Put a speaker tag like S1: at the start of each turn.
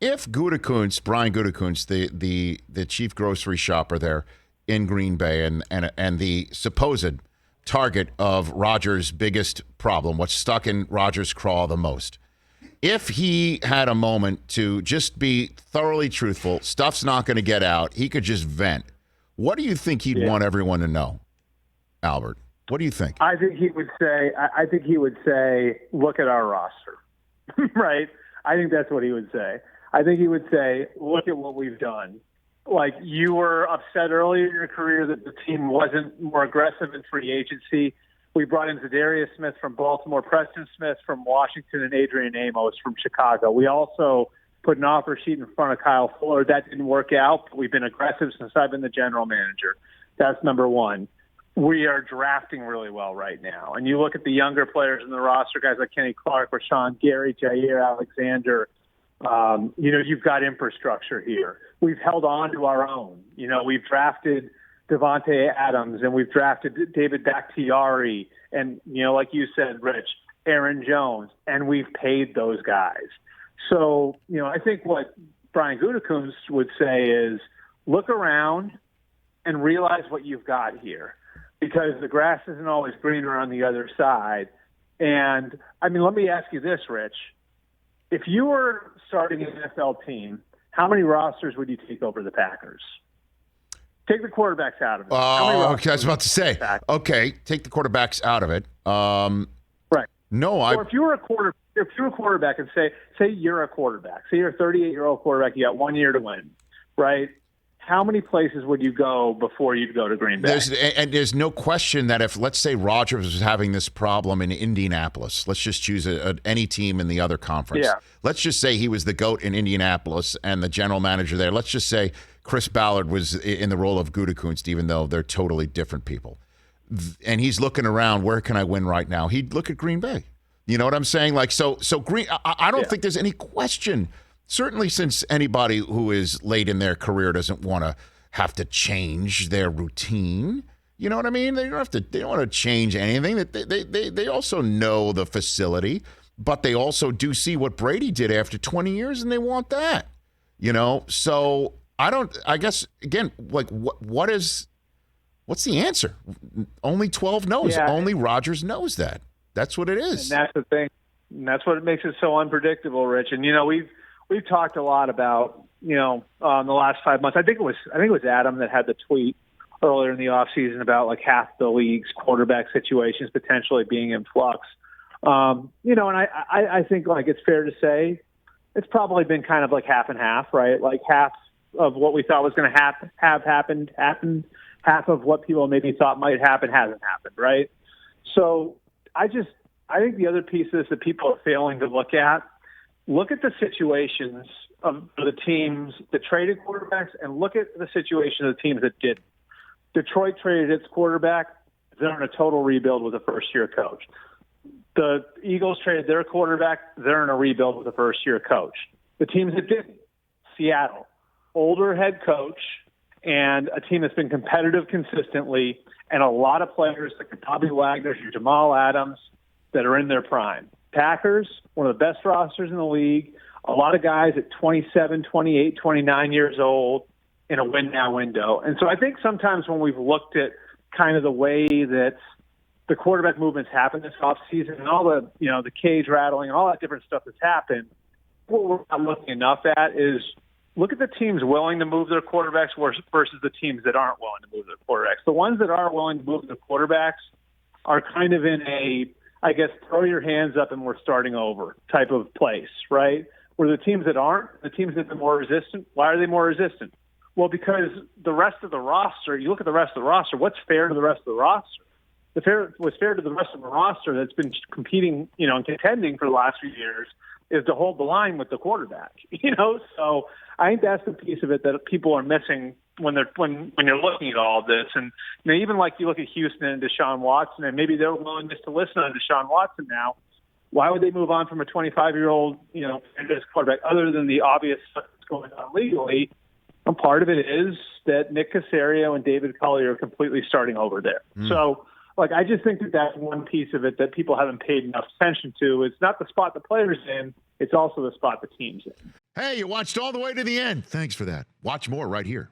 S1: if Brian Gutekunst, the chief grocery shopper there in Green Bay and the supposed target of Rodgers' biggest problem, what's stuck in Rodgers' craw the most, if he had a moment to just be thoroughly truthful, stuff's not going to get out, he could just vent. What do you think he'd want everyone to know, Albert? What do you think?
S2: I think he would say, look at our roster, right? I think that's what he would say. I think he would say, look at what we've done. Like, you were upset earlier in your career that the team wasn't more aggressive in free agency. We brought in Zadarius Smith from Baltimore, Preston Smith from Washington, and Adrian Amos from Chicago. We also put an offer sheet in front of Kyle Fuller. That didn't work out, but we've been aggressive since I've been the general manager. That's number one. We are drafting really well right now. And you look at the younger players in the roster, guys like Kenny Clark, Rashawn Gary, Jair Alexander. You've got infrastructure here. We've held on to our own. We've drafted Devontae Adams, and we've drafted David Bakhtiari, and, like you said, Rich, Aaron Jones, and we've paid those guys. So, I think what Brian Gutekunst would say is look around and realize what you've got here, because the grass isn't always greener on the other side. And, let me ask you this, Rich. If you were starting an NFL team, how many rosters would you take over the Packers? Take the quarterbacks out of it.
S1: Oh, okay. I was about to say. Okay, take the quarterbacks out of it.
S2: Right.
S1: No,
S2: Or if you were a quarterback, and say you're a quarterback, say you're a 38-year-old quarterback, you got 1 year to win, right? How many places would you go before you'd go to Green Bay?
S1: There's no question that if, let's say, Rodgers was having this problem in Indianapolis, let's just choose any team in the other conference.
S2: Yeah.
S1: Let's just say he was the GOAT in Indianapolis and the general manager there. Let's just say Chris Ballard was in the role of Gutekunst, even though they're totally different people. And he's looking around, where can I win right now? He'd look at Green Bay. You know what I'm saying? Like, so Green. I don't think there's any question. Certainly, since anybody who is late in their career doesn't want to have to change their routine. You know what I mean? They don't want to change anything. They also know the facility, but they also do see what Brady did after 20 years, and they want that. So I guess again, like what's the answer? Only 12 knows.
S2: Yeah.
S1: Only Rodgers knows that. That's what it is.
S2: And that's the thing. And that's what makes it so unpredictable, Rich. And we've talked a lot about, the last 5 months. I think it was Adam that had the tweet earlier in the offseason about like half the league's quarterback situations potentially being in flux. And I think like it's fair to say it's probably been kind of like half and half, right? Like half of what we thought was going to have happened. Half of what people maybe thought might happen hasn't happened, right? So I think the other piece is that people are failing to look at the situations of the teams that traded quarterbacks and look at the situation of the teams that didn't. Detroit traded its quarterback. They're in a total rebuild with a first-year coach. The Eagles traded their quarterback. They're in a rebuild with a first-year coach. The teams that didn't, Seattle, older head coach and a team that's been competitive consistently and a lot of players like Bobby Wagner, Jamal Adams that are in their prime. Packers, one of the best rosters in the league, a lot of guys at 27, 28, 29 years old in a win-now window. And so I think sometimes when we've looked at kind of the way that the quarterback movements happen this offseason and all the, the cage rattling and all that different stuff that's happened, what we're not looking enough at is look at the teams willing to move their quarterbacks versus the teams that aren't willing to move their quarterbacks. The ones that are willing to move their quarterbacks are kind of in a, I guess, throw your hands up and we're starting over type of place, right? Where the teams that aren't, the teams that are more resistant, why are they more resistant? Well, because the rest of the roster, you look at the rest of the roster, what's fair to the rest of the roster? What's fair to the rest of the roster that's been competing, and contending for the last few years is to hold the line with the quarterback, So I think that's the piece of it that people are missing when you're looking at all of this. And even like you look at Houston and Deshaun Watson, and maybe they're willing just to listen to Deshaun Watson now. Why would they move on from a 25-year-old, quarterback other than the obvious stuff that's going on legally? And part of it is that Nick Caserio and David Culley are completely starting over there. So, I just think that that's one piece of it that people haven't paid enough attention to. It's not the spot the player's in. It's also the spot the team's in.
S1: Hey, you watched all the way to the end. Thanks for that. Watch more right here.